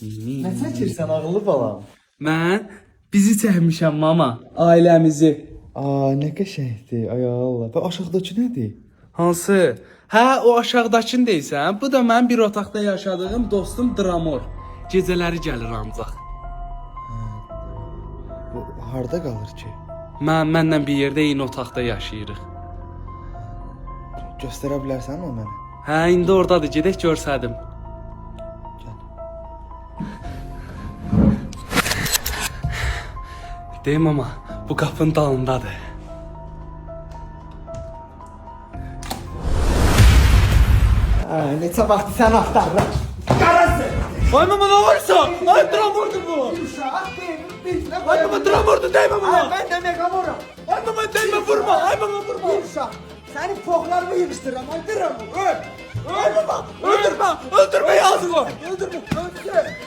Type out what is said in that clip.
Nə çəkirsən ağıllı balam? Mən bizi çəkmişəm mama, ailəmizi. Nə qəşəngdir. Ay Allah. Bu aşağıdakı nədir? Hansı? Hə, o aşağıdakını deyirsən. Bu da mənim bir otaqda yaşadığım dostum Dramor. Gecələri gəlir ancaq. Bu harda qalır ki? Mənlə bir yerdə eyni otaqda yaşayırıq. Göstərə bilərsən o mənə? Hə, indi ordadır. Gedək görsədim. Gəl. Deyim ama bu qapının dalındadır. Neçə vaxt sən axtarırım. Qarası! Ay mama ne varsa? Ay Dramor'du bu. Uşaq deyil. Ay mama Dramor'du değme mama. Ben de megamoram. Ay mama değme vurma. Ay mama vurma. Uşaq. Senin poklarımı yığıştırıram. Öldürürüm. Öl. Ay mama öldürme. Öldürme yazık. Öldürme. Öldürme.